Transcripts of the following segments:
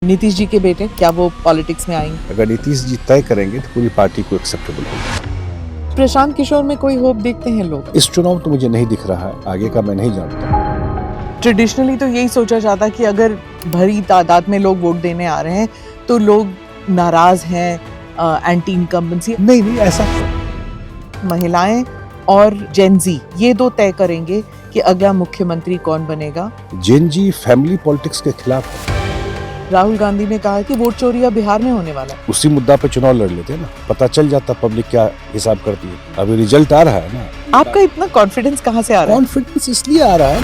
नीतीश जी के बेटे, क्या वो पॉलिटिक्स में आएंगे? अगर नीतीश जी तय करेंगे तो पूरी पार्टी को एक्सेप्टेबल होगा। प्रशांत किशोर में कोई होप देखते हैं लोग? इस चुनाव तो मुझे नहीं दिख रहा है, आगे का मैं नहीं जानता। ट्रेडिशनली तो यही सोचा जाता कि अगर भरी तादाद में लोग वोट देने आ रहे हैं तो लोग नाराज हैं, एंटी इनकम्बेंसी। नहीं ऐसा महिलाएं और जेनजी ये दो तय करेंगे कि अगला मुख्यमंत्री कौन बनेगा। जेनजी फैमिली पॉलिटिक्स के खिलाफ है। राहुल गांधी ने कहा कि वोट चोरी अब बिहार में होने वाला है। उसी मुद्दा पे चुनाव लड़ लेते हैं ना, पता चल जाता पब्लिक क्या हिसाब करती है। अभी रिजल्ट आ रहा है ना। आपका इतना कॉन्फिडेंस कहाँ से आ रहा है? कॉन्फिडेंस इसलिए आ रहा है,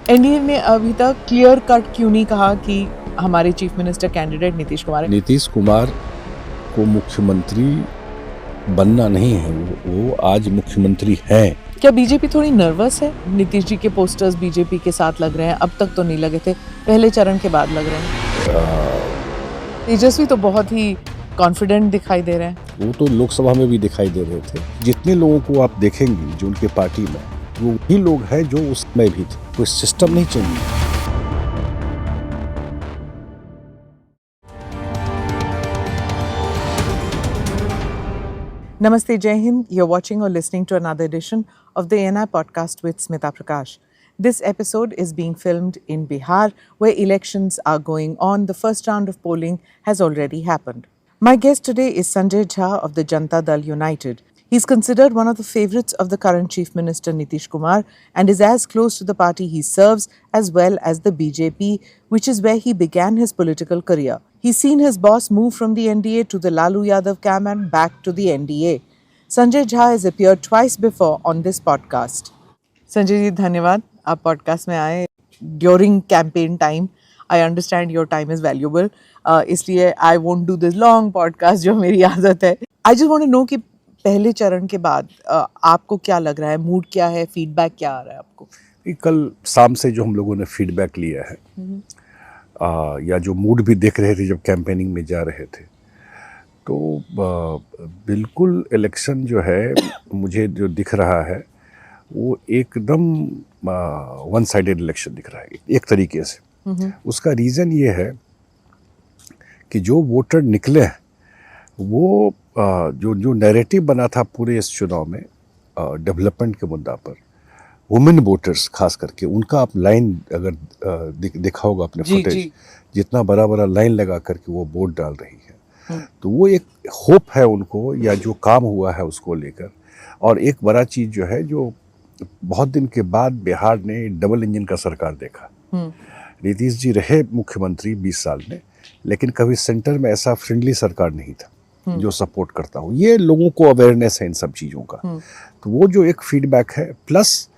एनडीए ने अभी तक क्लियर कट क्यों नहीं कहा कि हमारे chief minister candidate Nitish Kumar है? नीतीश कुमार को मुख्यमंत्री बनना नहीं है, वो आज मुख्यमंत्री हैं। क्या बीजेपी थोड़ी नर्वस है? नीतीश जी के पोस्टर्स बीजेपी के साथ लग रहे हैं, अब तक तो नहीं लगे थे, पहले चरण के बाद लग रहे हैं। तेजस्वी तो बहुत ही कॉन्फिडेंट दिखाई दे रहे हैं। वो तो लोकसभा में भी दिखाई दे रहे थे। जितने लोगों को आप देखेंगे जो उनके पार्टी में, वो ही लोग हैं जो उसमें भी थे। कोई सिस्टम नहीं चाहिए। Namaste, Jai Hind. You're watching or listening to another edition of the ANI podcast with Smita Prakash. This episode is being filmed in Bihar, where elections are going on. The first round of polling has already happened. My guest today is Sanjay Jha of the Janata Dal United. He's considered one of the favourites of the current Chief Minister Nitish Kumar and is as close to the party he serves as well as the BJP, which is where he began his political career. He's seen his boss move from the NDA to the Lalu Yadav camp and back to the NDA. Sanjay Jha has appeared twice before on this podcast. Sanjay ji, धन्यवाद आप podcast में आए during campaign time. I understand your time is valuable, इसलिए I won't do this long podcast जो मेरी आदत है। I just want to know कि पहले चरण के बाद आपको क्या लग रहा है, मूड क्या है, फीडबैक क्या आ रहा है आपको? कल शाम से जो हम लोगों ने फीडबैक लिया है, या जो मूड भी देख रहे थे जब कैंपेनिंग में जा रहे थे, तो बिल्कुल इलेक्शन जो है मुझे जो दिख रहा है वो एकदम वन साइडेड इलेक्शन दिख रहा है एक तरीके से। उसका रीज़न ये है कि जो वोटर निकले हैं वो जो नैरेटिव बना था पूरे इस चुनाव में डेवलपमेंट के मुद्दा पर, वुमेन वोटर्स खास करके, उनका आप लाइन अगर देखा होगा अपने फुटेज, जितना बड़ा बड़ा लाइन लगा करके वो वोट डाल रही है, तो वो एक होप है उनको, या जो काम हुआ है उसको लेकर। और एक बड़ा चीज़ जो है, जो बहुत दिन के बाद बिहार ने डबल इंजन का सरकार देखा। नीतीश जी रहे मुख्यमंत्री 20 साल में, लेकिन कभी सेंटर में ऐसा फ्रेंडली सरकार नहीं था जो सपोर्ट करता हो। ये लोगों को अवेयरनेस है इन सब चीज़ों का, तो वो जो एक फीडबैक है, प्लस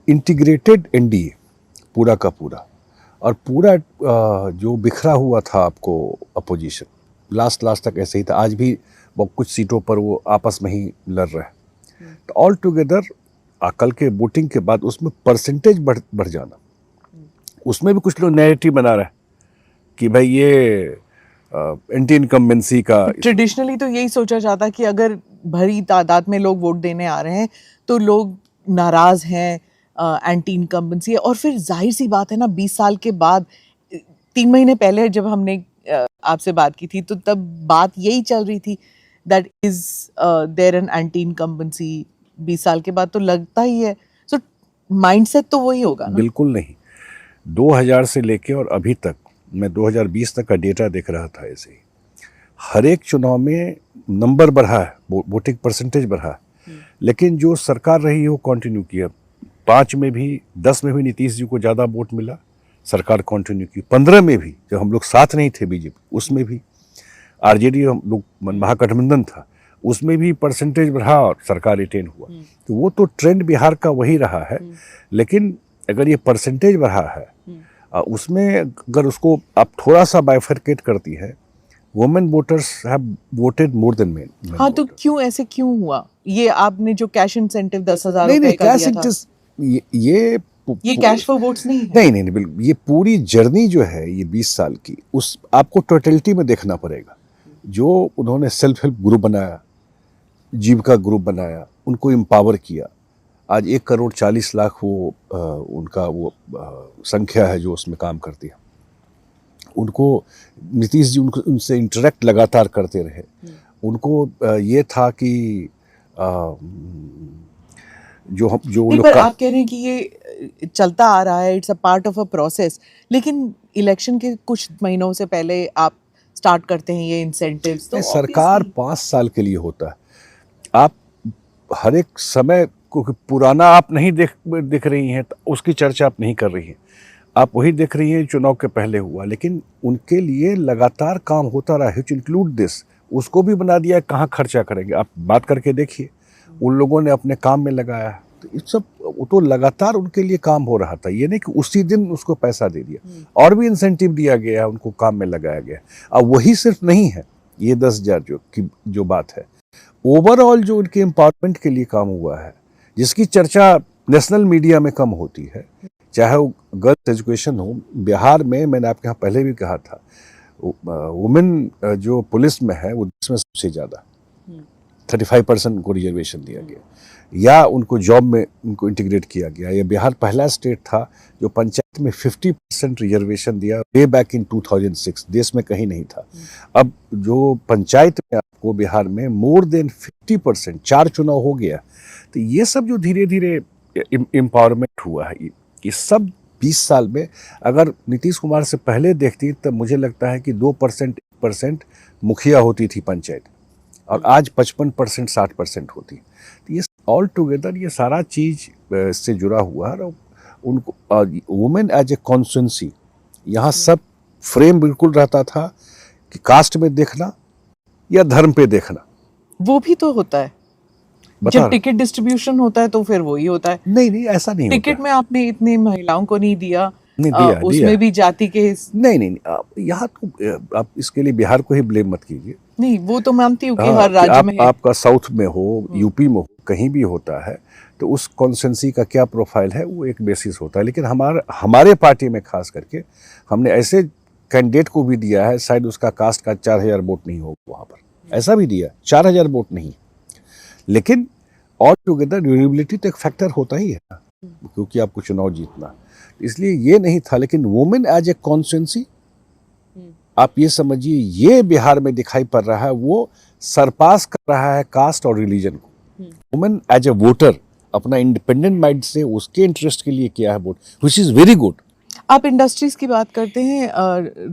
इंटीग्रेटेड एनडीए पूरा का पूरा, और पूरा जो बिखरा हुआ था आपको अपोजिशन, लास्ट तक ऐसे ही था। आज भी वो कुछ सीटों पर वो आपस में ही लड़ रहे हैं। तो ऑल टुगेदर कल के वोटिंग के बाद उसमें परसेंटेज बढ़ जाना, उसमें भी कुछ लोग नैरेटिव बना रहे हैं कि भाई ये एंटी इनकम्बेंसी का। ट्रेडिशनली तो यही सोचा जाता कि अगर भरी तादाद में लोग वोट देने आ रहे हैं तो लोग नाराज हैं, एंटी इनकम्बेंसी है। और फिर जाहिर सी बात है ना, 20 साल के बाद, 3 महीने पहले जब हमने आपसे बात की थी तो तब बात यही चल रही थी that is there an anti incumbency. 20 साल के बाद तो लगता ही है, सो माइंडसेट तो वही होगा ना? बिल्कुल नहीं। 2000 से लेके और अभी तक, मैं 2020 तक का डेटा देख रहा था, ऐसे ही हर एक चुनाव में नंबर बढ़ा है, वोटिंग परसेंटेज बढ़ा है, लेकिन जो सरकार रही है वो कंटिन्यू किया। 5 में भी 10 में भी नीतीश जी को ज़्यादा वोट मिला, सरकार कंटिन्यू की। 15 में भी जब हम लोग साथ नहीं थे बीजेपी, उसमें भी आरजेडी हम लोग महागठबंधन था, उसमें भी परसेंटेज बढ़ा और सरकार रिटेन हुआ। तो वो तो ट्रेंड बिहार का वही रहा है। लेकिन अगर ये परसेंटेज बढ़ा है, उसमें अगर उसको आप थोड़ा सा बाइफरकेट करती है, women voters have voted more than main. हाँ, तो क्यों ऐसे क्यों हुआ? ये आपने जो कैश इंसेंटिव 10,000 नहीं, कैश इंसेंटिव ये कैश फॉर वोट्स नहीं है। नहीं, बिल्कुल। ये पूरी जर्नी जो है ये 20 साल की, उस आपको टोटलिटी में देखना पड़ेगा। जो उन्होंने सेल्फ हेल्प ग्रुप बनाया, जीविका ग्रुप बनाया, उनको एम्पावर किया। आज 1,40,00,000 वो उनका वो संख्या है जो उसमें काम करती है। उनको नीतीश जी उनसे इंटरेक्ट लगातार करते रहे। उनको ये था कि जो नहीं, लोग पर का आप कह रहे हैं कि ये चलता आ रहा है, it's a part of a process, लेकिन इलेक्शन के कुछ महीनों से पहले आप स्टार्ट करते हैं ये इंसेंटिव्स, तो सरकार obviously 5 साल के लिए होता है। आप हर एक समय को पुराना आप नहीं देख रही हैं, तो उसकी चर्चा आप नहीं कर रही हैं। आप वही देख रही हैं चुनाव के पहले हुआ, लेकिन उनके लिए लगातार काम होता रहा है, इंक्लूड दिस। उसको भी बना दिया, कहाँ खर्चा करेंगे आप बात करके देखिए। उन लोगों ने अपने काम में लगाया, तो ये सब वो तो लगातार उनके लिए काम हो रहा था। ये नहीं कि उसी दिन उसको पैसा दे दिया, और भी इंसेंटिव दिया गया, उनको काम में लगाया गया। अब वही सिर्फ नहीं है, ये 10,000 जो बात है, ओवरऑल जो उनके एम्पावरमेंट के लिए काम हुआ है, जिसकी चर्चा नेशनल मीडिया में कम होती है, चाहे वो गर्ल्स एजुकेशन हो। बिहार में मैंने आपके यहाँ पहले भी कहा था, वुमेन जो पुलिस में है वो देश में सबसे ज़्यादा 35% उनको रिजर्वेशन दिया गया, या उनको जॉब में उनको इंटीग्रेट किया गया। या बिहार पहला स्टेट था जो पंचायत में 50% रिजर्वेशन दिया, वे बैक इन 2006, देश में कहीं नहीं था। अब जो पंचायत में आपको बिहार में मोर देन 50%, 4 चुनाव हो गया। तो ये सब जो धीरे धीरे एम्पावरमेंट हुआ है, ये सब 20 साल में अगर नीतीश कुमार से पहले देखती तब मुझे लगता है कि 2% 1% मुखिया होती थी पंचायत, और आज 55% 60% होती। तो ये ऑल टुगेदर ये सारा चीज से जुड़ा हुआ है। उनको वुमेन एज ए कॉन्स्टिट्यूंसी, यहाँ सब फ्रेम बिल्कुल रहता था कि कास्ट में देखना या धर्म पे देखना। वो भी तो होता है, जब टिकट डिस्ट्रीब्यूशन होता है तो फिर वही होता है। नहीं, ऐसा नहीं होता। टिकट में आपने इतनी महिलाओं को नहीं दिया, नहीं दिया, उसमें भी जाति के नहीं, यहाँ तो आप इसके लिए बिहार को ही ब्लेम मत कीजिए। नहीं, वो तो मानती हूँ कि हर राज्य में है। आपका साउथ में हो, यूपी में हो, कहीं भी होता है, तो उस कॉन्स्टिट्यूंसी का क्या प्रोफाइल है वो एक बेसिस होता है। लेकिन हमारे पार्टी में खास करके हमने ऐसे कैंडिडेट को भी दिया है, शायद उसका कास्ट का 4,000 वोट नहीं हो वहाँ पर, ऐसा भी दिया, 4,000 वोट नहीं, लेकिन ऑल टुगेदर ड्यूरेबिलिटी तो एक फैक्टर होता ही है, क्योंकि आपको चुनाव जीतना, इसलिए ये नहीं था। लेकिन वुमेन एज ए कॉन्स्टिट्यूंसी, आप ये समझिए, ये बिहार में दिखाई पड़ रहा है, वो सरपास कर रहा है कास्ट और रिलीजन को। वुमेन एज ए वोटर अपना इंडिपेंडेंट माइंड से उसके इंटरेस्ट के लिए किया है vote, which is very good. आप इंडस्ट्रीज की बात करते हैं,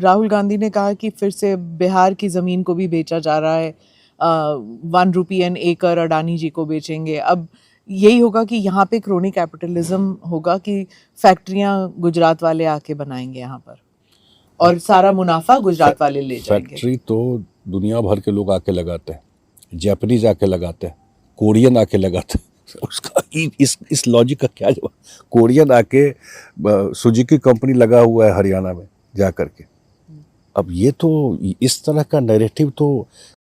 राहुल गांधी ने कहा कि फिर से बिहार की जमीन को भी बेचा जा रहा है, 1 रुपी एन एकड़ अडानी जी को बेचेंगे। अब यही होगा कि यहाँ पे क्रोनी कैपिटलिज्म होगा कि फैक्ट्रियां गुजरात वाले आके बनाएंगे यहाँ पर, और सारा मुनाफा गुजरात वाले ले जाएंगे। फैक्ट्री तो दुनिया भर के लोग आके लगाते हैं, जापानीज आके लगाते हैं, कोरियन आके लगाते हैं। उसका इस लॉजिक का क्या जवाब? कोरियन आके सुजुकी कंपनी लगा हुआ है हरियाणा में जा करके। अब ये तो इस तरह का नैरेटिव तो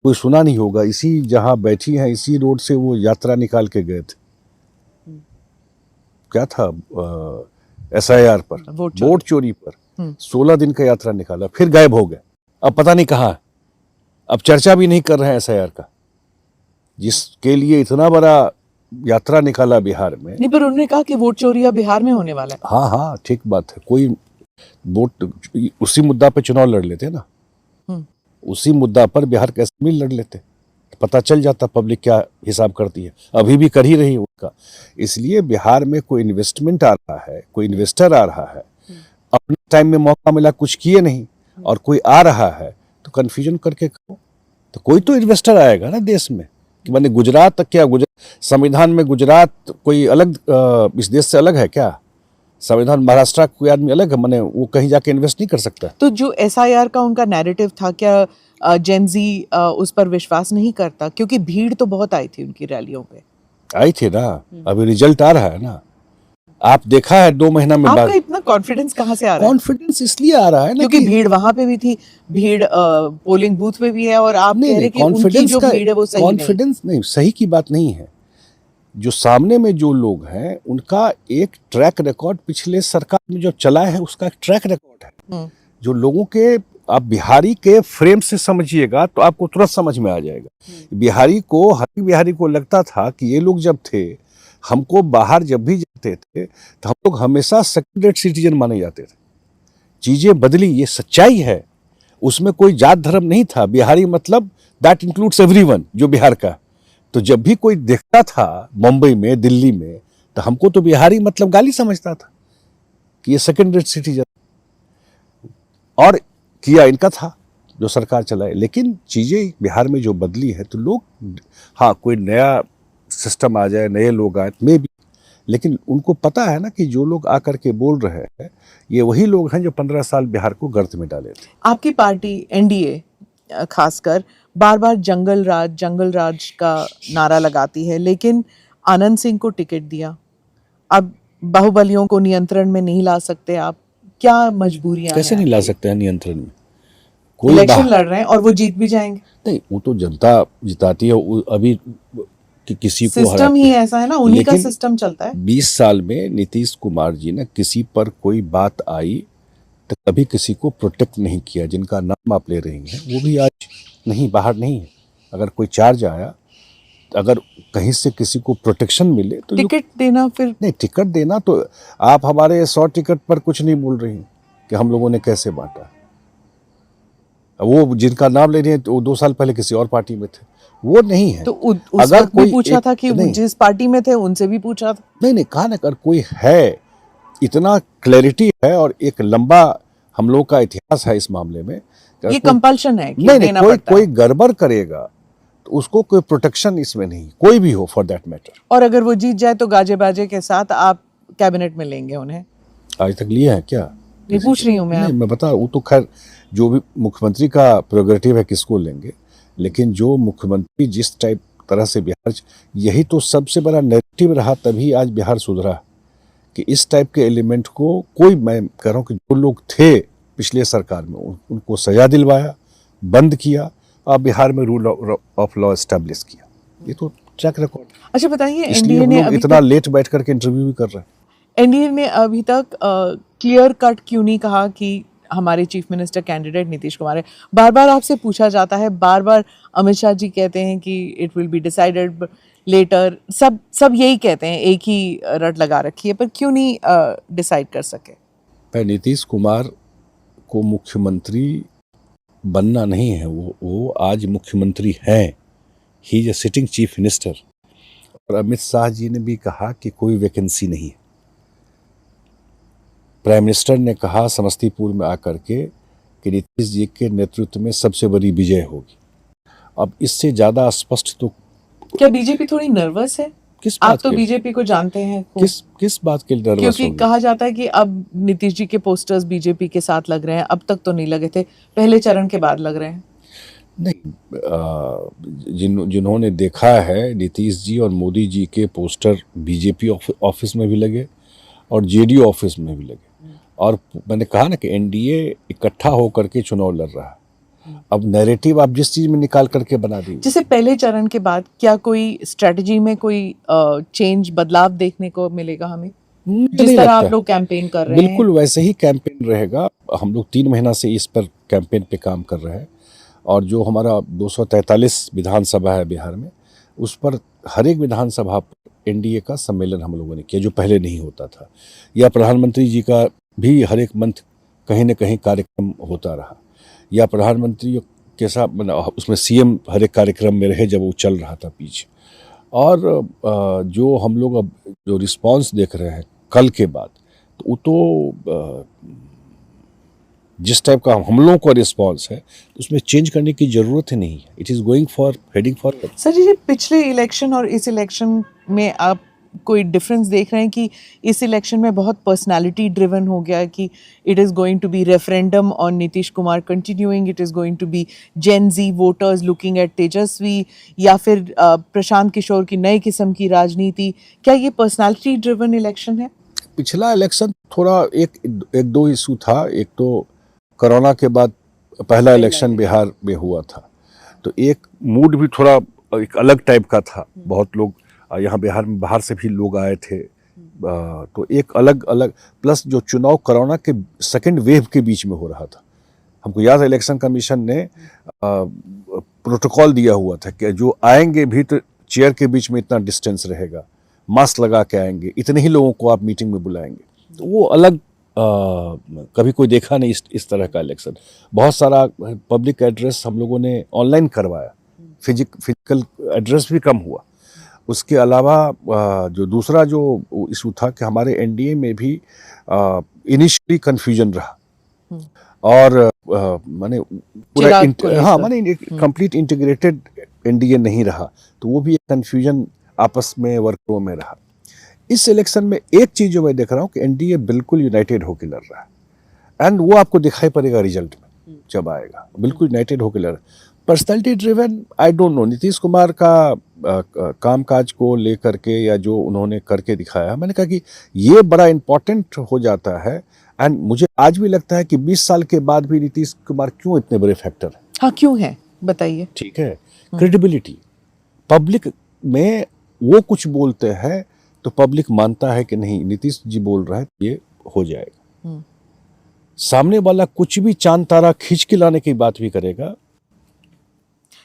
कोई सुना नहीं होगा। इसी जहां बैठी हैं, इसी रोड से वो यात्रा निकाल के गए थे, क्या था, SIR पर, वोट चोरी पर 16 दिन का यात्रा निकाला, फिर गायब हो गए। अब पता नहीं कहाँ है, अब चर्चा भी नहीं कर रहे हैं SIR का, जिसके लिए इतना बड़ा यात्रा निकाला बिहार में। नहीं, पर उन्होंने कहा कि वोट चोरी अब बिहार में होने वाला है। हाँ, ठीक बात है। कोई वोट उसी मुद्दा पे चुनाव लड़ लेते ना, उसी मुद्दा पर बिहार के असेंबली लड़ लेते, पता चल जाता पब्लिक क्या हिसाब करती है। अभी भी कर ही रही है उनका। इसलिए बिहार में कोई इन्वेस्टमेंट आ रहा है, कोई इन्वेस्टर आ रहा है, अपने टाइम में मौका मिला, कुछ किए नहीं, और कोई आ रहा है तो कंफ्यूजन करके करो, तो कोई तो इन्वेस्टर आएगा ना देश में। कि मैंने गुजरात तक क्या, संविधान में गुजरात कोई अलग इस देश से अलग है क्या? संविधान महाराष्ट्र का कोई आदमी अलग है, मैंने वो कहीं जाके इन्वेस्ट नहीं कर सकता। तो जो SIR का उनका नैरेटिव था, क्या जेनजी उस पर विश्वास नहीं करता? क्योंकि भीड़ तो बहुत आई थी उनकी रैलियों पे। आई थी ना, अभी रिजल्ट आ रहा है ना, आप देखा है 2 महीना में। आपका इतना कॉन्फिडेंस कहाँ से आ रहा है? कॉन्फिडेंस इसलिए आ रहा है ना क्योंकि भीड़ वहां पे भी थी, भीड़ पोलिंग बूथ पे भी है, और आप कह रहे कि उनकी जो भीड़ है वो सही नहीं। कॉन्फिडेंस नहीं, सही की बात नहीं है। जो सामने में जो लोग हैं उनका एक ट्रैक रिकॉर्ड पिछले सरकार में जो चला है उसका एक ट्रैक रिकॉर्ड है। जो लोगों के, आप बिहारी के फ्रेम से समझिएगा तो आपको तुरंत समझ में आ जाएगा। बिहारी को, हर बिहारी को लगता था कि ये लोग जब थे, हमको बाहर जब भी जाते थे तो हम लोग हमेशा सेकंड रेट सिटीजन माने जाते थे। चीजें बदली, ये सच्चाई है। उसमें कोई जात धर्म नहीं था। बिहारी मतलब दैट इंक्लूड्स एवरीवन जो बिहार का। तो जब भी कोई देखता था मुंबई में, दिल्ली में, तो हमको तो बिहारी मतलब गाली समझता था कि ये सेकेंड रेट सिटीजन। और किया इनका था जो सरकार चलाए। लेकिन चीजें बिहार में जो बदली है तो लोग, हाँ कोई नया सिस्टम आ जाए, नए लोग आए मे भी, लेकिन उनको पता है ना कि जो लोग आकर के बोल रहे हैं ये वही लोग हैं जो 15 साल बिहार को गर्त में डाले थे। आपकी पार्टी एनडीए खासकर बार बार जंगल राज का नारा लगाती है, लेकिन आनंद सिंह को टिकट दिया। अब बाहुबलियों को नियंत्रण में नहीं ला सकते आप, क्या मजबूरियां कैसे हैं नहीं ला आपकी? सकते हैं नियंत्रण में? कोई इलेक्शन लड़ रहे हैं और वो जीत भी जाएंगे। नहीं, वो तो जनता जिताती है। अभी किसी को सिस्टम ही ऐसा है ना, उन्हीं का लेकिन सिस्टम चलता है। 20 साल में नीतीश कुमार जी ने किसी पर कोई बात आई तो कभी किसी को प्रोटेक्ट नहीं किया। जिनका नाम आप ले रही हैं वो भी आज नहीं, बाहर नहीं है। अगर कोई चार्ज आया, अगर कहीं से किसी को प्रोटेक्शन मिले तो टिकट देना फिर नहीं, टिकट देना तो आप हमारे 100 टिकट पर कुछ नहीं बोल रही हैं कि हम लोगों ने कैसे बांटा। वो जिनका नाम ले रही हैं तो वो 2 साल पहले किसी और पार्टी में थे, वो नहीं है। तो उस अगर वक्त भी कोई पूछा था कि नहीं, जिस पार्टी में थे उनसे भी पूछा था। नहीं कहा ना, अगर कोई है, इतना क्लैरिटी है और एक लंबा हम लोग का इतिहास है इस मामले में। ये कंपल्शन है कि नहीं देना कोई पड़ता कोई है। गड़बड़ करेगा तो उसको कोई प्रोटेक्शन इसमें नहीं, कोई भी हो फॉर दैट मैटर। और अगर वो जीत जाए तो गाजे बाजे के साथ आप कैबिनेट में लेंगे उन्हें? आज तक लिए हैं क्या? ये पूछ रही हूँ मैं। नहीं, मैं बता, वो तो खैर जो भी मुख्यमंत्री का प्रोग्रेटिव है किसको लेंगे, लेकिन जो मुख्यमंत्री जिस टाइप तरह से बिहार, यही तो सबसे बड़ा नैरेटिव रहा, तभी आज बिहार सुधरा कि इस टाइप के एलिमेंट को कोई, मैं कह रहा हूँ कि जो लोग थे पिछले सरकार में उनको सजा दिलवाया, बंद किया और बिहार में रूल ऑफ लॉ एस्टेब्लिश किया। ये तो ट्रैक रिकॉर्ड। अच्छा बताइए, इसलिए एनडीए हम ने लोग अभी इतना लेट बैठ करके इंटरव्यू भी कर रहे हैं। एनडीए ने अभी तक क्लियर कट क्यों नहीं कहा कि हमारे chief minister candidate Nitish Kumar है? बार बार आपसे पूछा जाता है, बार बार अमित शाह जी कहते हैं कि it will be decided later, सब यही कहते हैं, एक ही रट लगा रखी है, पर क्यों नहीं डिसाइड कर सके? पर नीतीश कुमार को मुख्यमंत्री बनना नहीं है, वो आज मुख्यमंत्री हैं। He is a sitting chief minister. और अमित शाह जी ने भी कहा कि कोई वैकेंसी नहीं है। प्राइम मिनिस्टर ने कहा समस्तीपुर में आकर के कि नीतीश जी के नेतृत्व में सबसे बड़ी विजय होगी। अब इससे ज्यादा स्पष्ट तो क्या बीजेपी थोड़ी नर्वस है? किस आप बात तो के, बीजेपी को जानते हैं खूब। किस बात के नर्वस क्योंकि होगी? कहा जाता है कि अब नीतीश जी के पोस्टर्स बीजेपी के साथ लग रहे हैं, अब तक तो नहीं लगे थे, पहले चरण के बाद लग रहे हैं। नहीं, जिन्होंने देखा है नीतीश जी और मोदी जी के पोस्टर बीजेपी ऑफिस में भी लगे और जेडीयू ऑफिस में भी लगे। और मैंने कहा ना कि एनडीए इकट्ठा होकर के चुनाव लड़ रहा है। अब नैरेटिव आप जिस चीज में निकाल करके बना दी, जैसे पहले चरण के बाद क्या कोई स्ट्रेटजी में कोई चेंज, बदलाव देखने को मिलेगा हमें? जिस नहीं तरह लगता। आप लोग कैंपेन कर रहे हैं बिल्कुल वैसे ही कैंपेन रहेगा। हम लोग 3 महीना से इस पर कैंपेन पे काम कर रहे हैं। और जो हमारा 243 विधानसभा है बिहार में, उस पर हर एक विधानसभा पर एनडीए का सम्मेलन हम लोगों ने किया, जो पहले नहीं होता था। या प्रधानमंत्री जी का भी हर एक मंथ कहीं न कहीं कार्यक्रम होता रहा, या प्रधानमंत्री के साथ उसमें सीएम हर एक कार्यक्रम में रहे जब वो चल रहा था पीछे। और जो हम लोग अब जो रिस्पांस देख रहे हैं कल के बाद, तो वो तो जिस टाइप का हम लोगों का रिस्पांस है उसमें चेंज करने की जरूरत ही नहीं है। It is going for heading forward. Sir ji, पिछले इलेक्शन और इस इलेक्शन में आप कोई डिफरेंस देख रहे हैं कि इस इलेक्शन में बहुत पर्सनालिटी ड्रिवन हो गया, कि it is going to be referendum on Nitish Kumar continuing, it is going to be Gen Z voters looking at Tejashwi, या फिर प्रशांत किशोर की नई किस्म की राजनीति? क्या ये पर्सनालिटी ड्रिवन इलेक्शन है? पिछला इलेक्शन थोड़ा एक दो इशू था। एक तो कोरोना के बाद पहला इलेक्शन बिहार में हुआ था, तो एक मूड भी थोड़ा एक अलग टाइप का था। बहुत लोग यहाँ बिहार में बाहर से भी लोग आए थे, तो एक अलग अलग, प्लस जो चुनाव कोरोना के सेकंड वेव के बीच में हो रहा था। हमको याद है इलेक्शन कमीशन ने प्रोटोकॉल दिया हुआ था कि जो आएंगे भी तो चेयर के बीच में इतना डिस्टेंस रहेगा, मास्क लगा के आएंगे, इतने ही लोगों को आप मीटिंग में बुलाएंगे। तो वो अलग कभी कोई देखा नहीं इस तरह का इलेक्शन। बहुत सारा पब्लिक एड्रेस हम लोगों ने ऑनलाइन करवाया, फिजिकल एड्रेस भी कम हुआ। उसके अलावा जो दूसरा जो इशू था कि हमारे एनडीए में भी इनिशियली कन्फ्यूजन रहा और माने पूरा हाँ माने कंप्लीट इंटीग्रेटेड एनडीए नहीं रहा, तो वो भी एक कन्फ्यूजन आपस में वर्करों में रहा। इस इलेक्शन में एक चीज जो मैं देख रहा हूँ कि एनडीए बिल्कुल यूनाइटेड होकर लड़ रहा है, एंड वो आपको दिखाई पड़ेगा रिजल्ट में जब आएगा, बिल्कुल यूनाइटेड होकर लड़ रहा है। Personality driven I don't know, Nitish Kumar का कामकाज को लेकर के या जो उन्होंने करके दिखाया, मैंने कहा कि ये बड़ा इम्पोर्टेंट हो जाता है। एंड मुझे आज भी लगता है कि 20 साल के बाद भी नीतीश कुमार क्यों इतने बड़े फैक्टर हैं। हाँ, क्यों है बताइए। ठीक है, क्रेडिबिलिटी, पब्लिक में वो कुछ बोलते हैं तो पब्लिक मानता है कि नहीं नीतीश जी बोल रहा है ये हो जाएगा। सामने वाला कुछ भी चांद तारा खींच के लाने की बात भी करेगा।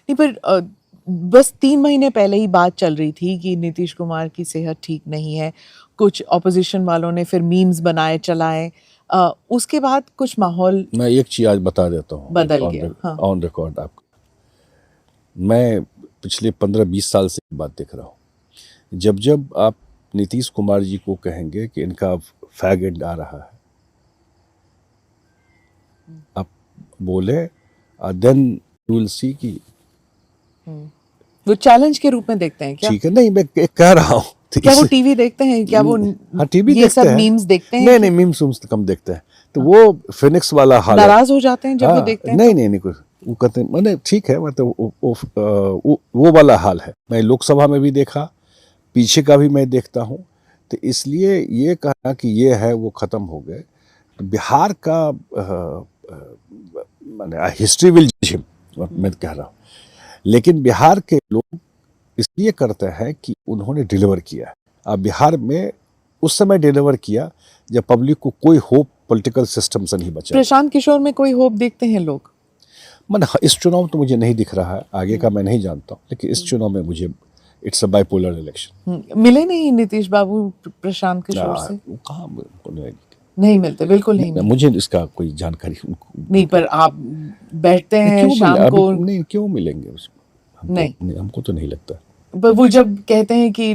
नहीं, पर बस 3 महीने पहले ही बात चल रही थी कि नीतीश कुमार की सेहत ठीक नहीं है, कुछ ऑपोजिशन वालों ने फिर मीम्स बनाए चलाए, उसके बाद कुछ माहौल, मैं एक चीज आज बता देता हूँ, बदल गया। हाँ। ऑन रिकॉर्ड आपको, मैं पिछले 15-20 साल से बात देख रहा हूँ। जब जब आप नीतीश कुमार जी को कहेंगे कि इनका फैग एंड आ रहा है, आप बोले देन यू विल सी कि वो चैलेंज के रूप में देखते हैं क्या? ठीक है, नहीं मैं कह रहा हूँ क्या वो टीवी देखते हैं, क्या वो हाँ टीवी ये देखते सब हैं, मीम्स देखते हैं? नहीं मीम्स तो कम देखते हैं, तो वो फिनिक्स वाला हाल है। नाराज हो जाते हैं जब वो देखते हैं? नहीं कुछ वो कहते हैं, मैंने ठीक है मतलब वो वाला हाल है। मैं लोकसभा में भी देखा, पीछे का भी मैं देखता हूँ, तो इसलिए ये कहना कि ये है वो खत्म हो गए। तो बिहार का मैंने हिस्ट्री विल जज हिम, मैं कह रहा हूँ, लेकिन बिहार के लोग इसलिए करते हैं कि उन्होंने डिलीवर किया है। अब बिहार में उस समय डिलीवर किया जब पब्लिक को कोई होप पॉलिटिकल सिस्टम से नहीं बचा। प्रशांत किशोर में कोई होप देखते हैं लोग? मन इस चुनाव तो मुझे नहीं दिख रहा है, आगे का मैं नहीं जानता हूँ, लेकिन इस चुनाव में मुझे इट्स अ बाइपोलर इलेक्शन। मिले नहीं नीतीश बाबू प्रशांत किशोर से? कहाँ नहीं मिलते, बिल्कुल नहीं मिलते। मुझे इसका कोई जानकारी नहीं, पर आप बैठते हैं शाम को? नहीं, क्यों मिलेंगे उसमें? नहीं, हमको तो नहीं लगता। पर वो जब कहते हैं कि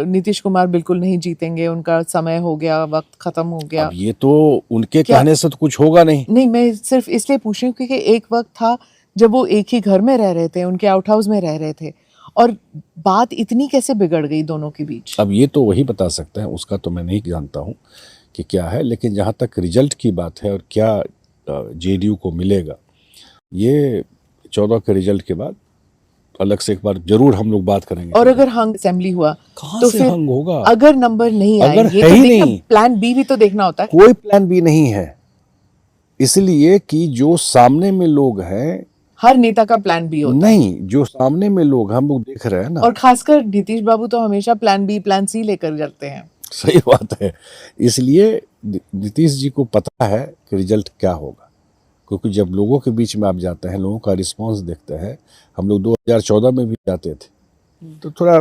नीतीश कुमार बिल्कुल नहीं जीतेंगे, उनका समय हो गया, वक्त खत्म हो गया, अब ये तो उनके कहने से तो कुछ होगा नहीं। नहीं, मैं सिर्फ इसलिए पूछ रही हूँ क्योंकि एक वक्त था जब वो एक ही घर में रह रहे थे, उनके आउट हाउस में रह रहे थे, और बात इतनी कैसे बिगड़ गई दोनों के बीच? अब ये तो वही बता सकते हैं, उसका तो मैं नहीं जानता हूँ कि क्या है, लेकिन जहाँ तक रिजल्ट की बात है और क्या जेडीयू को मिलेगा, ये 14 के रिजल्ट के बाद अलग से एक बार जरूर हम लोग बात करेंगे। और अगर हंग असेंबली हुआ तो फिर हंग होगा, अगर नंबर नहीं आए, अगर ये है तो ही नहीं, प्लान बी भी तो देखना होता है। कोई प्लान बी नहीं है, इसलिए कि जो सामने में लोग हैं, हर नेता का प्लान बी होता नहीं, जो सामने में लोग हम लोग देख रहे हैं ना, और खासकर नीतीश बाबू तो हमेशा प्लान बी प्लान सी लेकर जाते हैं। सही बात है, इसलिए नीतीश जी को पता है कि रिजल्ट क्या होगा, क्योंकि जब लोगों के बीच में आप जाते हैं, लोगों का रिस्पांस देखते हैं। हम लोग 2014 में भी जाते थे, तो थोड़ा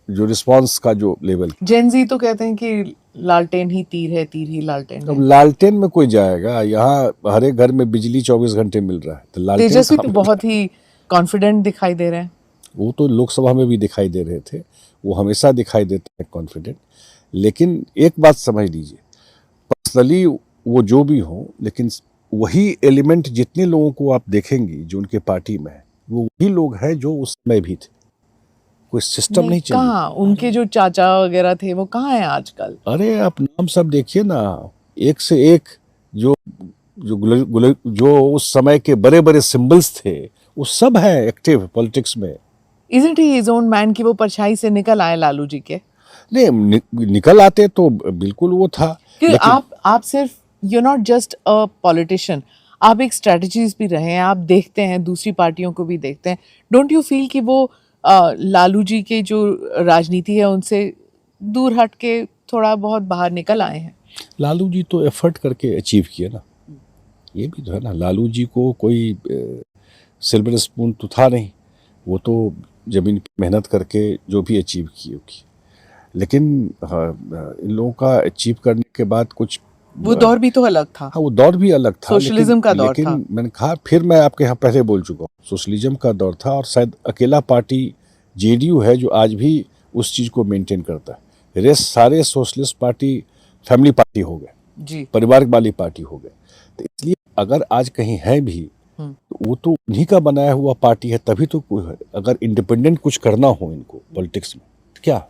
जो रिस्पांस का जो लेवल, जेनजी तो कहते हैं कि लालटेन ही तीर है, तीर ही लालटेन है। अब लालटेन में कोई जाएगा? यहाँ हर एक घर में बिजली 24 घंटे मिल रहा है, तो लालटेन तेजस्वी तो बहुत ही कॉन्फिडेंट दिखाई दे रहे हैं। वो तो लोकसभा में भी दिखाई दे रहे थे, वो हमेशा दिखाई देते हैं कॉन्फिडेंट। लेकिन एक बात समझ लीजिए, पर्सनली वो जो भी हो, लेकिन वही एलिमेंट जितने लोगों को आप देखेंगी जो उनके पार्टी में है, वो वही लोग हैं जो उस समय भी थे। कोई सिस्टम नहीं चल। कहाँ उनके जो चाचा वगैरह थे वो कहाँ हैं आजकल? अरे आप नाम सब देखिए ना, एक से एक जो जो उस समय के बड़े बड़े सिंबल्स थे, वो सब है एक्टिव पॉलिटिक्स में। Isn't he his own man कि वो परछाई से निकल आए लालू जी के? नहीं, निकल आते तो बिल्कुल वो था, लेकिन आप सिर्फ you're not just a politician, आप एक स्ट्रेटजीज भी रहे हैं, आप देखते हैं, दूसरी पार्टियों को भी देखते हैं। डोंट यू फील कि वो लालू जी के जो राजनीति है उनसे दूर हट के थोड़ा बहुत बाहर निकल आए हैं? लालू जी तो एफर्ट करके अचीव किए ना, ये भी तो है ना। लालू जी को कोई सिल्वर स्पून तो था नहीं, वो तो जमीन पर मेहनत करके जो भी अचीव की होगी। लेकिन इन लोगों का अचीव करने के बाद कुछ वो दौर भी तो अलग था। हाँ, वो दौर भी अलग था, सोशलिज्म का दौर था। मैंने कहा, फिर मैं आपके यहाँ पहले बोल चुका हूँ, सोशलिज्म का दौर था, और शायद अकेला पार्टी जेडीयू है जो आज भी उस चीज़ को मेंटेन करता है। रेस्ट सारे सोशलिस्ट पार्टी फैमिली पार्टी हो गए जी, परिवार वाली पार्टी हो गए। तो इसलिए अगर आज कहीं है भी तो वो तो उन्हीं का बनाया हुआ पार्टी है, तभी तो कोई है। अगर इंडिपेंडेंट कुछ करना हो इनको पॉलिटिक्स में तो क्या।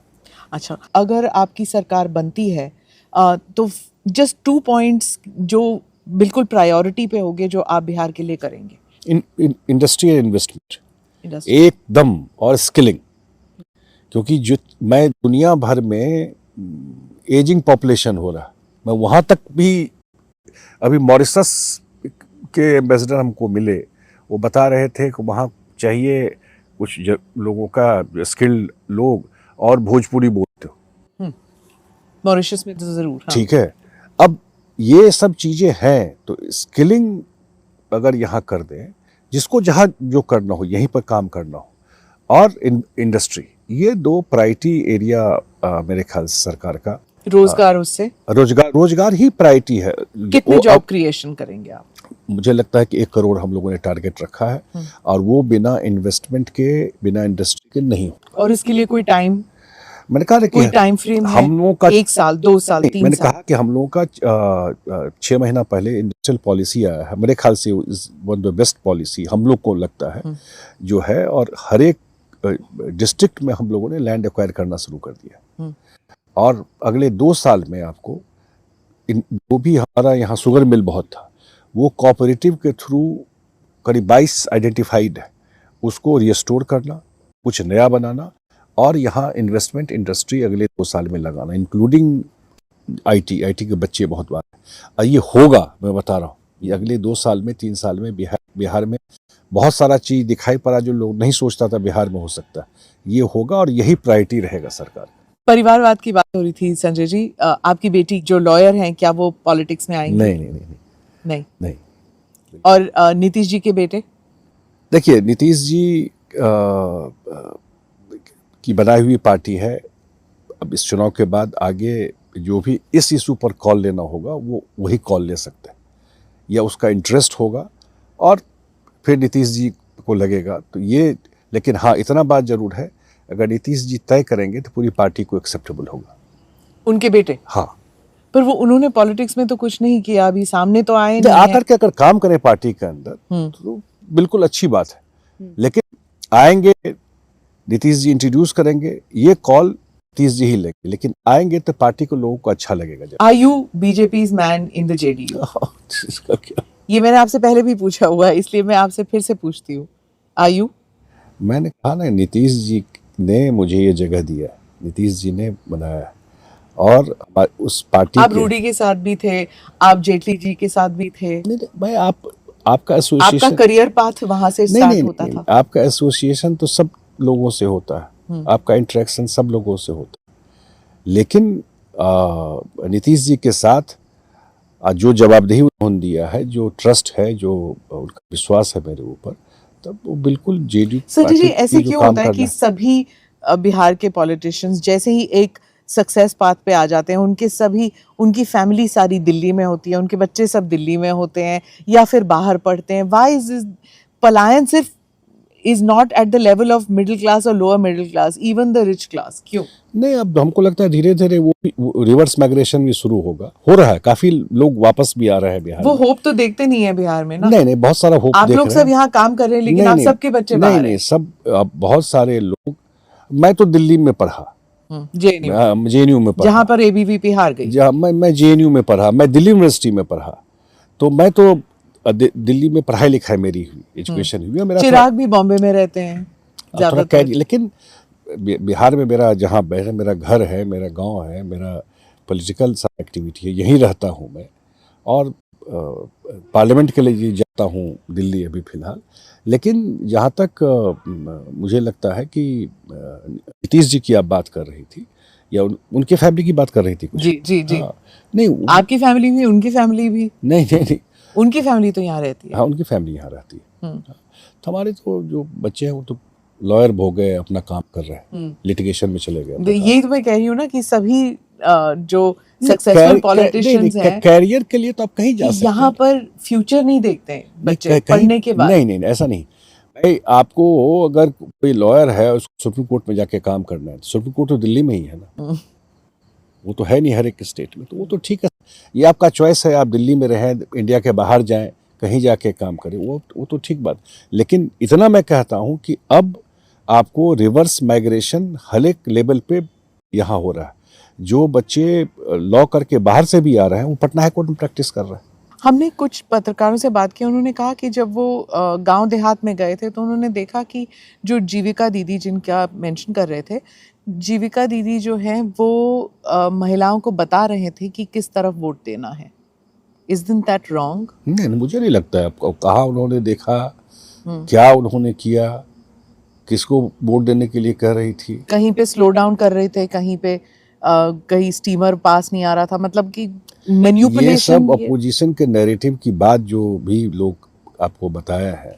अच्छा, अगर आपकी सरकार बनती है तो जस्ट 2 पॉइंट्स जो बिल्कुल प्रायोरिटी पे होंगे जो आप बिहार के लिए करेंगे। इंडस्ट्री एंड इन्वेस्टमेंट इंडस्ट्री, एकदम, और स्किलिंग, क्योंकि जो मैं दुनिया भर में एजिंग पॉपुलेशन हो रहा, मैं वहाँ तक भी, अभी मॉरिशस के एम्बेसडर हमको मिले, वो बता रहे थे कि वहाँ चाहिए कुछ लोगों का स्किल्ड लोग और भोजपुरी बोलते हो। मॉरिशस में तो जरूर। हाँ। ठीक है, अब ये सब चीज़ें हैं, तो स्किलिंग अगर यहाँ कर दें, जिसको जहाँ जो करना हो यहीं पर काम करना हो, और इंडस्ट्री, ये 2 प्रायोरिटी एरिया मेरे ख्याल से सरकार का। रोजगार, उससे रोजगार ही प्रायोरिटी है। कितने जॉब क्रिएशन करेंगे आप? मुझे लगता है कि 1 करोड़ हम लोगों ने टारगेट रखा है, और वो बिना इन्वेस्टमेंट के, बिना इंडस्ट्री के नहीं हो। और इसके लिए कोई टाइम, मैंने कहा कोई टाइम फ्रेम है? हम लोगों का 1 साल, 2 साल, 3 मैंने साल? कहा कि हम लोगों का 6 महीना पहले इंडस्ट्रियल पॉलिसी आया है, मेरे ख्याल से one of the best policy हम लोग को लगता है जो है, और हर एक डिस्ट्रिक्ट में हम लोगों ने लैंड एक्वायर करना शुरू कर दिया। और अगले 2 साल में आपको जो भी हमारा यहाँ शुगर मिल बहुत था, वो कोऑपरेटिव के थ्रू करीब 22 आइडेंटिफाइड है, उसको रिस्टोर करना, कुछ नया बनाना, और यहाँ इन्वेस्टमेंट इंडस्ट्री अगले 2 साल में लगाना, इंक्लूडिंग आईटी के बच्चे बहुत बार, और ये होगा, मैं बता रहा हूँ, ये अगले 2 साल में, 3 साल में बिहार में बहुत सारा चीज़ दिखाई पड़ा जो लोग नहीं सोचता था बिहार में हो सकता है, ये होगा, और यही प्रायोरिटी रहेगा सरकार। परिवारवाद की बात हो रही थी संजय जी, आपकी बेटी जो लॉयर हैं, क्या वो पॉलिटिक्स में आएंगे? नहीं। और नीतीश जी के बेटे? देखिए, नीतीश जी की बनाई हुई पार्टी है, अब इस चुनाव के बाद आगे जो भी इस इशू पर कॉल लेना होगा वो वही कॉल ले सकते हैं, या उसका इंटरेस्ट होगा, और फिर नीतीश जी को लगेगा तो ये। लेकिन हाँ, इतना बात जरूर है, अगर नीतीश जी तय करेंगे तो पूरी पार्टी को एक्सेप्टेबल होगा। उनके बेटे? हाँ। पर वो, उन्होंने पॉलिटिक्स में तो कुछ नहीं किया, अभी सामने तो आए नहीं आकर के अगर काम करें पार्टी के अंदर तो बिल्कुल अच्छी बात है, लेकिन आएंगे, नीतीश जी इंट्रोड्यूस करेंगे, ये कॉल नीतीश जी ही लेंगे, लेकिन आएंगे तो पार्टी को, लोगों को अच्छा लगेगा। Are you BJP's man in the JDU? इसका क्या? ये मैंने आपसे पहले भी पूछा हुआ है, इसलिए मैं आपसे फिर से पूछती हूँ, आर यू? मैंने कहा ना, नीतीश जी ने मुझे ये जगह दिया, नीतीश जी ने बनाया, और उस पार्टी आप रूडी के साथ भी थे, आप जेटली जी के साथ भी थे। भाई, आपका एसोसिएशन, आपका करियर पाथ वहां से स्टार्ट होता था। आपका एसोसिएशन तो सब लोगों से होता है, आपका इंटरेक्शन सब लोगों से होता है, लेकिन नीतीश जी के साथ जो जवाबदेही उन्होंने दिया है, जो ट्रस्ट है, जो उनका विश्वास है मेरे ऊपर, तब वो बिल्कुल जेडीयू। सर जी, ऐसे क्यों होता है कि सभी बिहार के पॉलिटिशियंस जैसे ही एक सक्सेस पाथ पे आ जाते हैं, उनकी फैमिली सारी दिल्ली में होती है, उनके बच्चे सब दिल्ली में होते हैं या फिर बाहर पढ़ते हैं, व्हाई इज पलायन सिर्फ is not at the level of middle class or lower middle class, even the rich class? क्यों? नहीं, अब हमको लगता है धीरे धीरे वो रिवर्स माइग्रेशन भी शुरू होगा, हो रहा है, काफी लोग वापस भी आ रहे हैं बिहार। वो होप तो देखते नहीं है बिहार में ना? नहीं, बहुत सारा होप आप लोग सब यहाँ काम कर रहे हैं, लेकिन आप सबके बच्चे बाहर हैं। सब बहुत सारे लोग, मैं तो दिल्ली में पढ़ा, जेएनयू में पढ़ा, जहाँ पर एबीवीपी हार गई, जहाँ मैं जेएनयू में पढ़ा, मैं दिल्ली यूनिवर्सिटी में पढ़ा, तो मैं तो दिल्ली में पढ़ाई लिखाई मेरी हुई, एजुकेशन हुई। मेरा चिराग भी बॉम्बे में रहते हैं ज्यादातर, लेकिन बिहार में मेरा जहाँ मेरा घर है, मेरा गांव है, मेरा पॉलिटिकल एक्टिविटी है, यहीं रहता हूँ मैं, और पार्लियामेंट के लिए जाता हूँ दिल्ली अभी फिलहाल। लेकिन जहाँ तक मुझे लगता है कि नीतीश जी की आप बात कर रही थी, या उनके फैमिली की बात कर रही थी कुछ? जी। नहीं, आपकी फैमिली भी, उनकी फैमिली भी? नहीं, उनकी फैमिली तो यहाँ रहती है। हाँ, उनकी फैमिली यहाँ रहती है। तो हमारे तो जो बच्चे हैं वो तो लॉयर हो गए, अपना काम कर रहे हैं, लिटिगेशन में चले गए। यही तो मैं कह रही हूँ ना कि सभी जो सक्सेसफुल पॉलिटिशियंस हैं, कैरियर के लिए तो आप कहीं जा सकते हैं। यहाँ पर फ्यूचर नहीं देखते हैं बच्चे पढ़ने के बाद। नहीं ऐसा नहीं भाई, आपको अगर कोई लॉयर है उसको सुप्रीम कोर्ट में जाके काम करना है, सुप्रीम कोर्ट तो दिल्ली में ही है ना, वो तो है नहीं हर एक स्टेट में, तो वो तो ठीक है, ये आपका चॉइस है, आप दिल्ली में रहें, इंडिया के बाहर जाएं, कहीं जाके काम करें, वो तो ठीक बात। लेकिन इतना मैं कहता हूं कि अब आपको रिवर्स माइग्रेशन हर एक लेवल पे यहाँ हो रहा है। जो बच्चे लॉ करके बाहर से भी आ रहे हैं वो पटना हाई कोर्ट में प्रैक्टिस कर रहे हैं। हमने कुछ पत्रकारों से बात की, उन्होंने कहा कि जब वो गांव देहात में गए थे तो उन्होंने देखा कि जो जीविका दीदी जिनका आप मेंशन कर रहे थे, जीविका दीदी जो हैं वो महिलाओं को बता रहे थे कि किस तरफ वोट देना है। Isn't that wrong? नहीं, मुझे नहीं लगता है। आपको कहाँ उन्होंने देखा, क्या उन्होंने किया, किसको वोट देने के लिए कह रही थी? कहीं पे स्लो डाउन कर रहे थे, कहीं पे कहीं स्टीमर पास नहीं आ रहा था, मतलब कि मैनिपुलेशन। ये सब अपोजिशन के नैरेटिव की बात जो भी लोग आपको बताया है,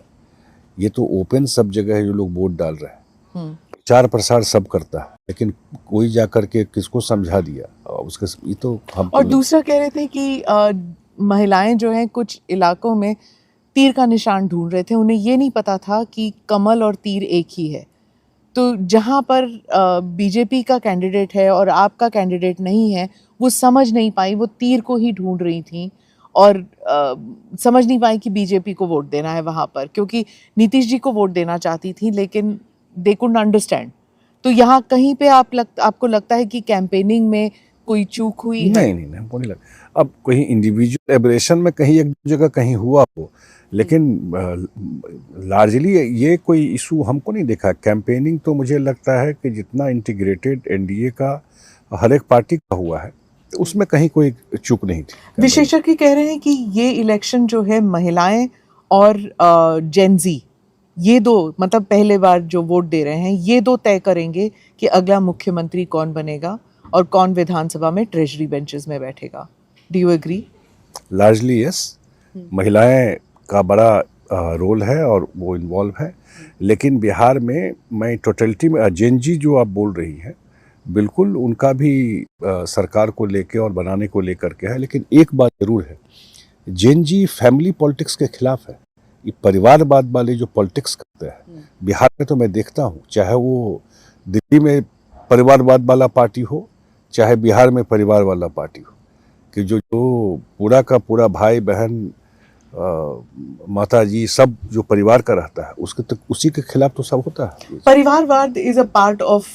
ये तो ओपन सब जगह है जो लोग वोट डाल रहे हैं, प्रचार प्रसार सब करता है, लेकिन कोई जाकर के किसको समझा दिया उसके, ये तो हम। और दूसरा कह रहे थे कि महिलाएं जो हैं कुछ इलाकों में तीर का निशान ढूंढ रहे थे, उन्हें ये नहीं पता था कि कमल और तीर एक ही है। तो जहाँ पर बीजेपी का कैंडिडेट है और आपका कैंडिडेट नहीं है, वो समझ नहीं पाई, वो तीर को ही ढूंढ रही थी और समझ नहीं पाई कि बीजेपी को वोट देना है वहाँ पर, क्योंकि नीतीश जी को वोट देना चाहती थी लेकिन दे कुडंट अंडरस्टैंड। तो यहाँ कहीं पे आपको लगता है कि कैंपेनिंग में कोई चूक हुई है? नहीं हमको नहीं लगता। अब कहीं इंडिविजुअल एब्रेशन में कहीं एक जगह कहीं हुआ हो, लेकिन लार्जली ये कोई इशू हमको नहीं देखा। कैंपेनिंग तो मुझे लगता है कि जितना इंटीग्रेटेड एनडीए का हर एक पार्टी का हुआ है, तो उसमें कहीं कोई चूक नहीं थी। विशेषज्ञ कह रहे हैं कि ये इलेक्शन जो है महिलाएं और जेनजी, ये दो मतलब पहले बार जो वोट दे रहे हैं, ये दो तय करेंगे कि अगला मुख्यमंत्री कौन बनेगा और कौन विधानसभा में ट्रेजरी बेंचेस में बैठेगा। Do you agree? Largely yes, महिलाएं का बड़ा रोल है और वो इन्वॉल्व है, लेकिन बिहार में मैं टोटलिटी में जेनजी जो आप बोल रही हैं, बिल्कुल उनका भी सरकार को लेके और बनाने को लेकर के है। लेकिन एक बात जरूर है, जेनजी फैमिली पॉलिटिक्स के खिलाफ है। ये परिवारवाद वाले जो पॉलिटिक्स करते हैं बिहार में, तो मैं देखता हूँ, चाहे वो दिल्ली में परिवारवाद वाला पार्टी हो, चाहे बिहार में परिवार वाला पार्टी हो, कि जो पूरा का पूरा भाई बहन माता जी सब जो परिवार का रहता है, उसके तो उसी के खिलाफ तो सब होता है। परिवारवाद is a part of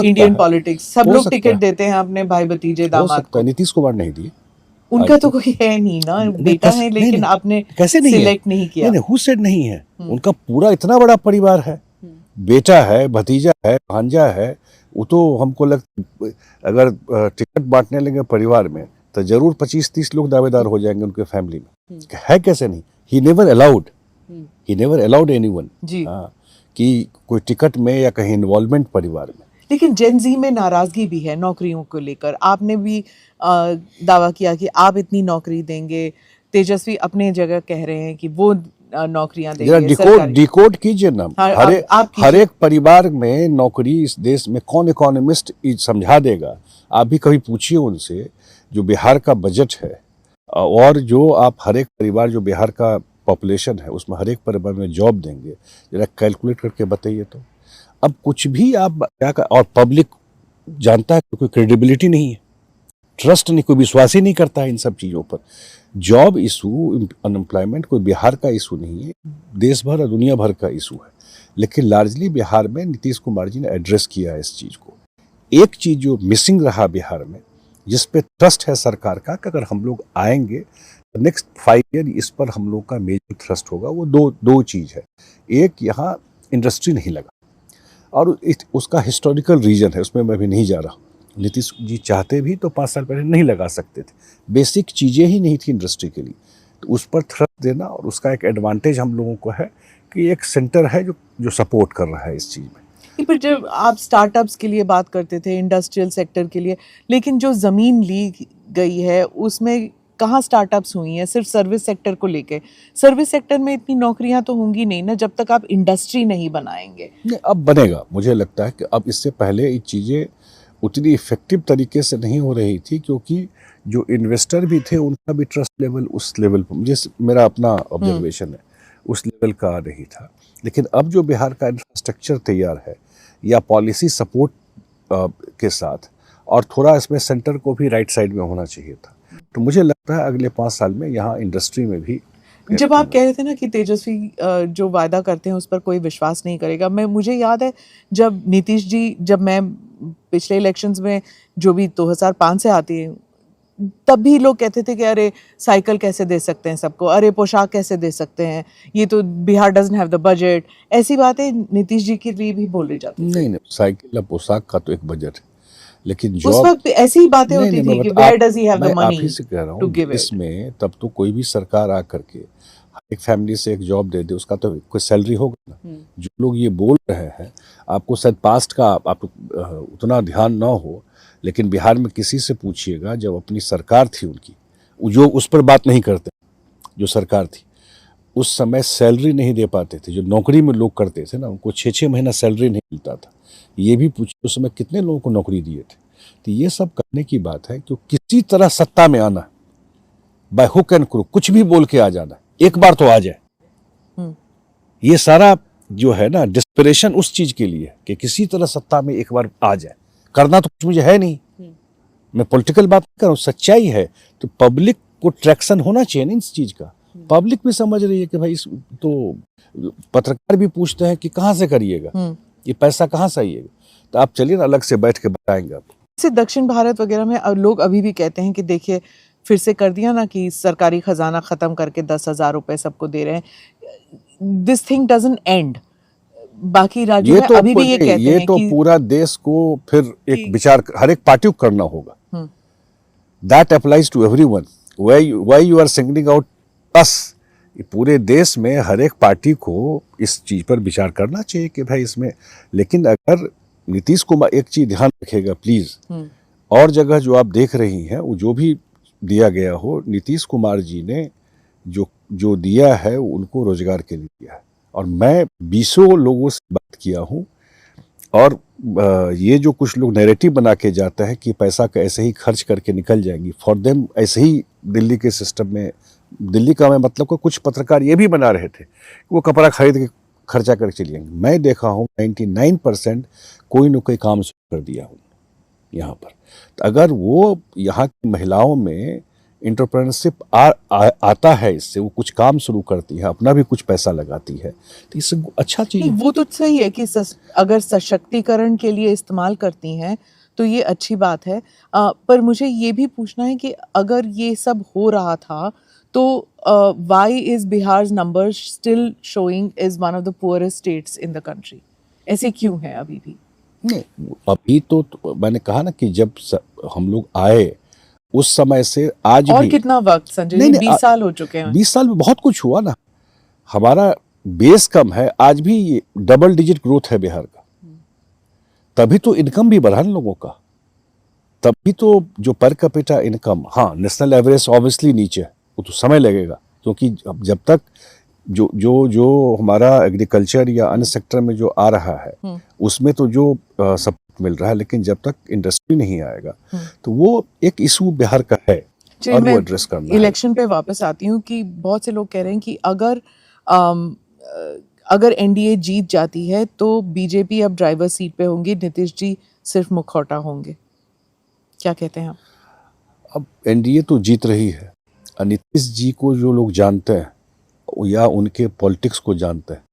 Indian politics. सब लोग टिकट देते हैं अपने भाई भतीजे दामाद को। नीतीश कुमार नहीं दिए, उनका तो कोई है नहीं ना, बेटा है, लेकिन आपने कैसे नहीं सिलेक्ट नहीं किया। नहीं, हु सेड नहीं है, उनका पूरा इतना बड़ा परिवार है, बेटा है, भतीजा है, भांजा है। वो तो हमको लगता अगर टिकट बांटने लगे परिवार में तो जरूर 25-30 लोग दावेदार हो जाएंगे उनके फैमिली में। है कैसे नहीं? ही नेवर अलाउड एनीवन कि कोई टिकट में या कहीं इन्वॉल्वमेंट परिवार में। लेकिन जेनजी में नाराजगी भी है नौकरियों को लेकर। आपने भी दावा किया कि आप इतनी नौकरी देंगे, तेजस्वी अपने जगह कह रहे हैं कि वो नौकरियां देंगे। डिकोड कीजिए ना, हर एक परिवार में नौकरी इस देश में कौन इकोनॉमिस्ट समझा देगा? आप भी कभी पूछिए उनसे, जो बिहार का बजट है और जो आप हर एक परिवार, जो बिहार का पॉपुलेशन है, उसमें हर एक परिवार में जॉब देंगे, जरा कैलकुलेट करके बताइए। तो अब कुछ भी आप क्या कर, और पब्लिक जानता है कि कोई क्रेडिबिलिटी नहीं है, ट्रस्ट नहीं, कोई विश्वास ही नहीं करता है इन सब चीज़ों पर। जॉब इशू, अनएम्प्लॉयमेंट कोई बिहार का इशू नहीं है, देश भर और दुनिया भर का इशू है। लेकिन लार्जली बिहार में नीतीश कुमार जी ने एड्रेस किया है इस चीज़ को। एक चीज़ जो मिसिंग रहा बिहार में, जिस पे ट्रस्ट है सरकार का, कि अगर हम लोग आएंगे तो नेक्स्ट 5 ईयर इस पर हम लोग का मेजर ट्रस्ट होगा, वो दो चीज़ है। एक, यहाँ इंडस्ट्री नहीं लगा, और उसका हिस्टोरिकल रीजन है, उसमें मैं भी नहीं जा रहा। नीतीश जी चाहते भी तो 5 साल पहले नहीं लगा सकते थे, बेसिक चीज़ें ही नहीं थी इंडस्ट्री के लिए। तो उस पर थ्रस्ट देना, और उसका एक एडवांटेज हम लोगों को है कि एक सेंटर है जो सपोर्ट कर रहा है इस चीज़ में। पर जब आप स्टार्टअप्स के लिए बात करते थे, इंडस्ट्रियल सेक्टर के लिए, लेकिन जो ज़मीन ली गई है उसमें कहाँ स्टार्टअप्स हुई हैं? सिर्फ सर्विस सेक्टर को लेके। सर्विस सेक्टर में इतनी नौकरियां तो होंगी नहीं ना जब तक आप इंडस्ट्री नहीं बनाएंगे। नहीं, अब बनेगा। मुझे लगता है कि अब इससे पहले ये चीज़ें उतनी इफेक्टिव तरीके से नहीं हो रही थी, क्योंकि जो इन्वेस्टर भी थे उनका भी ट्रस्ट लेवल उस लेवल पर, मुझे मेरा अपना ऑब्जर्वेशन है, उस लेवल का नहीं था। लेकिन अब जो बिहार का इंफ्रास्ट्रक्चर तैयार है, या पॉलिसी सपोर्ट के साथ, और थोड़ा इसमें सेंटर को भी राइट साइड में होना चाहिए था, तो मुझे लगता है अगले 5 साल में यहाँ इंडस्ट्री में भी। जब आप कह रहे थे ना कि तेजस्वी जो वायदा करते हैं उस पर कोई विश्वास नहीं करेगा, मुझे याद है जब नीतीश जी, जब मैं पिछले इलेक्शंस में जो भी 2005 से आती है, तब भी लोग कहते थे कि अरे साइकिल कैसे दे सकते हैं सबको, अरे पोशाक कैसे दे सकते हैं, ये तो Bihar doesn't have the budget, ऐसी बातें नीतीश जी के लिए भी बोली जाती थी। नहीं, साइकिल या पोशाक का तो एक बजट है, लेकिन उस जॉब, वक्त ऐसी ही बातें होती थी कि where does he have the मैं आप मनी ही से कह रहा टू हूँ, गिव इट। इसमें तब तो कोई भी सरकार आकर के एक फैमिली से एक जॉब दे दे, उसका तो कोई सैलरी होगा ना। जो लोग ये बोल रहे हैं, आपको शायद पास्ट का आप उतना ध्यान ना हो, लेकिन बिहार में किसी से पूछिएगा, जब अपनी सरकार थी उनकी, जो उस पर बात नहीं करते, जो सरकार थी उस समय सैलरी नहीं दे पाते थे, जो नौकरी में लोग करते थे ना, उनको 6-6 महीना सैलरी नहीं मिलता था। ये भी पूछिए उस समय कितने लोगों को नौकरी दिए थे। तो ये सब करने की बात है कि किसी तरह सत्ता में आना, बाय हुक एंड क्रूक, कुछ भी बोल के आ जाना, एक बार तो आ जाए। ये सारा जो है ना डिस्परेशन उस चीज के लिए कि किसी तरह सत्ता में एक बार आ जाए। करना तो कुछ मुझे है नहीं, मैं पॉलिटिकल बात कर रहा हूँ, सच्चाई है। तो पब्लिक को ट्रैक्शन होना चाहिए ना इस चीज का। पब्लिक भी समझ रही है कि भाई, तो पत्रकार भी पूछते हैं कि कहाँ से करिएगा, ये पैसा कहाँ से आइएगा। तो आप चलिए ना, अलग से बैठ के बताएंगे आप। जैसे दक्षिण भारत वगैरह में लोग अभी भी कहते हैं कि देखिए फिर से कर दिया ना कि सरकारी खजाना खत्म करके 10,000 रुपए सबको दे रहे हैं। This thing doesn't and. बाकी राज्यों में अभी भी ये कहते हैं तो कि पूरा देश को फिर एक विचार हर एक पार्टी को करना होगा। That applies to everyone. Why you are singling out us. पूरे देश में हर एक पार्टी को इस चीज पर विचार करना चाहिए कि भाई इसमें। लेकिन अगर नीतीश कुमार एक चीज ध्यान रखेगा प्लीज, और जगह जो आप देख रही हैं वो जो भी दिया गया हो, नीतीश कुमार जी ने जो दिया है उनको रोजगार के लिए दिया है। और मैं 20 लोगों से बात किया हूँ, और ये जो कुछ लोग नैरेटिव बना के जाता है कि पैसा का ऐसे ही खर्च करके निकल जाएंगी, फॉर देम ऐसे ही दिल्ली के सिस्टम में, दिल्ली का मैं मतलब को कुछ पत्रकार ये भी बना रहे थे कि वो कपड़ा खरीद के खर्चा करके चले जाएंगे। मैं देखा हूँ 99% कोई न कोई काम शुरू कर दिया हूँ यहाँ पर। तो अगर वो यहाँ की महिलाओं में एंटरप्रेन्योरशिप आता है, इससे वो कुछ काम शुरू करती है, अपना भी कुछ पैसा लगाती है, तो इससे अच्छा चीज। वो तो सही है कि अगर सशक्तिकरण के लिए इस्तेमाल करती हैं तो ये अच्छी बात है। पर मुझे ये भी पूछना है कि अगर ये सब हो रहा था तो why is Bihar's numbers still showing as one of the poorest states in the country? ऐसे क्यों है अभी भी? नहीं, अभी तो मैंने कहा ना कि जब हम लोग आए उस समय से आज और भी कितना वक्त संजय जी? 20 साल हो चुके हैं। 20 साल में बहुत कुछ हुआ ना। हमारा बेस कम है, आज भी डबल डिजिट ग्रोथ है बिहार का। तभी तो इनकम भी बढ़ा लोगों का, तभी तो जो पर कैपिटा इनकम, हाँ नेशनल एवरेज ऑब्वियसली नीचे है, वो तो समय लगेगा, क्योंकि जब तक जो हमारा एग्रीकल्चर या अन्य सेक्टर में जो आ रहा है उसमें तो जो सब मिल रहा है, लेकिन जब तक इंडस्ट्री नहीं आएगा तो वो एक इशू बिहार का है और वो एड्रेस करना है। इलेक्शन पे वापस आती हूँ कि बहुत से लोग कह रहे हैं कि अगर एनडीए जीत जाती है तो बीजेपी अब ड्राइवर सीट पे होंगी, नीतीश जी सिर्फ मुखौटा होंगे। क्या कहते हैं आप? अब एनडीए तो जीत रही है, नीतीश जी को जो लोग जानते हैं या उनके पॉलिटिक्स को जानते हैं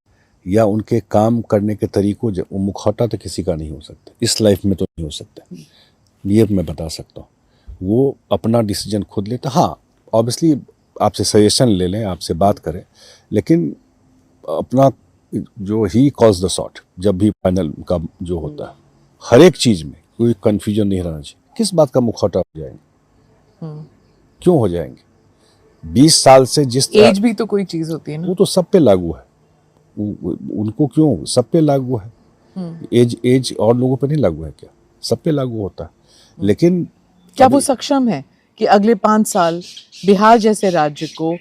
या उनके काम करने के तरीकों, वो मुखौटा तो किसी का नहीं हो सकता, इस लाइफ में तो नहीं हो सकता, ये मैं बता सकता हूँ। वो अपना डिसीजन खुद लेते। हाँ ऑब्वियसली आपसे सजेशन ले लें, आपसे बात करें, लेकिन अपना जो ही कॉल्स द शॉट, जब भी फाइनल का जो होता है, हर एक चीज़ में कोई कन्फ्यूजन नहीं रहना चाहिए। किस बात का मुखौटा हो जाएंगे, क्यों हो जाएंगे? 20 साल से जिस एज भी तो कोई चीज होती है ना, वो तो सब पे लागू है, उनको क्यों, सब पे लागू है। एज और लोगों पे नहीं लागू है क्या? सब पे लागू होता है। लेकिन क्या वो सक्षम है कि अगले 5 साल बिहार जैसे राज्य को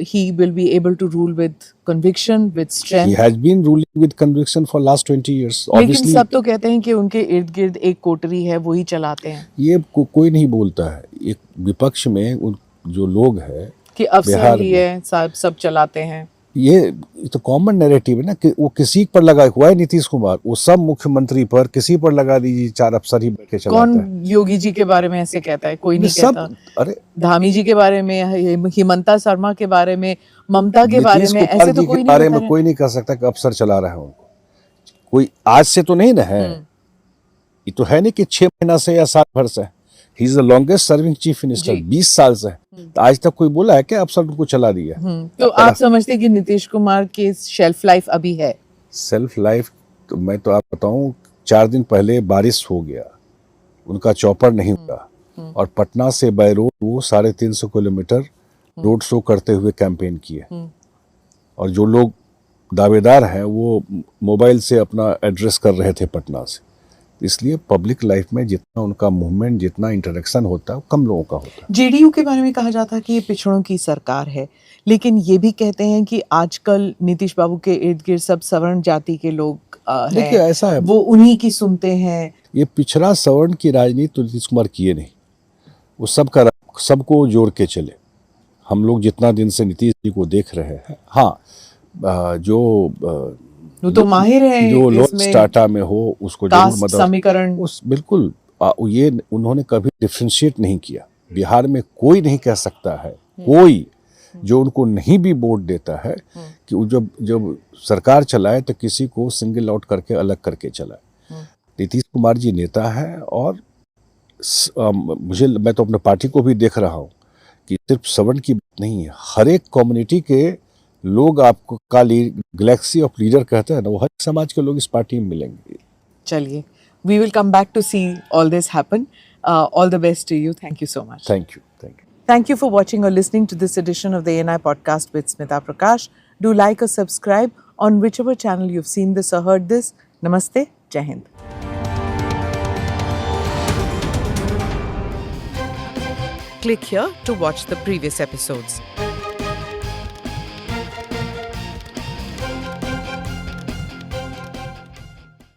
he will be able to rule with conviction, with He strength. has been ruling with conviction for last 20 years. लेकिन Obviously, सब तो कहते हैं कि उनके इर्द गिर्द एक कोटरी है, वही चलाते हैं, ये कोई नहीं बोलता है। एक विपक्ष में जो लोग हैं कि अफसर बिहार ही में, है, सब चलाते हैं। ये तो कॉमन नैरेटिव है ना कि वो किसी पर लगा हुआ है। नीतीश कुमार वो सब मुख्यमंत्री पर किसी पर लगा दीजिए, 4 अफसर ही बैठ के चलाता है। कौन योगी जी के बारे में ऐसे कहता है? कोई नहीं सब कहता। अरे धामी जी के बारे में, हिमंता शर्मा के बारे में, ममता के बारे नीतीश में, कुमार ऐसे तो जी कोई के नहीं बारे कहता में कोई नहीं कह सकता कि अफसर चला रहा है उनको। कोई आज से तो नहीं ना है, ये तो है नहीं कि 6 महीना से या 7 वर्ष से। He is the longest serving chief minister, 20 साल से। तो आज तक कोई बोला है कि अफसर उनको चला दिया? तो आप समझते हैं कि नीतीश कुमार की शेल्फ लाइफ अभी है? सेल्फ लाइफ तो मैं तो आप बताऊं, 4 दिन पहले बारिश हो गया, उनका चौपर नहीं हुआ, और पटना से बाय रोड वो 350 किलोमीटर रोड शो करते हुए कैंपेन किए। और जो लोग दावेदार हैं वो मोबाइल से अपना एड्रेस कर रहे थे पटना से। इसलिए पब्लिक लाइफ में जितना उनका मूवमेंट, जितना इंटरेक्शन होता है, वो कम लोगों का होता है। जेडीयू के बारे में कहा जाता है कि ये पिछड़ों की सरकार है, लेकिन ये भी कहते हैं कि आजकल नीतीश बाबू के इर्द गिर्द सब सवर्ण जाति के लोग देखिए ऐसा है, वो उन्हीं की सुनते हैं। ये पिछड़ा सवर्ण की राजनीति तो नीतीश कुमार किए नहीं, वो सबको जोड़ के चले। हम लोग जितना दिन से नीतीश जी को देख रहे हैं, हाँ, वो तो माहिर हैं जो लोग इसमें, टाटा में हो उसको जरूर कास्ट मदद, समीकरण, उस बिल्कुल ये उन्होंने कभी डिफ्रेंशिएट नहीं किया। बिहार में कोई नहीं कह सकता है, कोई जो उनको नहीं भी वोट देता है कि वो जब सरकार चलाए तो किसी को सिंगल आउट करके अलग करके चलाए। नीतीश कुमार जी नेता है, और मैं तो अपने पार्टी को भी देख रहा हूँ कि सिर्फ सवर्ण की बात नहीं है, हर एक कम्युनिटी के लोग आपको गैलेक्सी ऑफ लीडर कहते हैं ना, वो हर समाज के लोग इस पार्टी में मिलेंगे। चलिए, we will come back to see all this happen. All the best to you. Thank you so much. Thank you. Thank you for watching or listening to this edition of the ANI podcast with Smita Prakash. Do like or subscribe on whichever channel you've seen this or heard this. Namaste. Jai Hind. Click here to watch the previous episodes.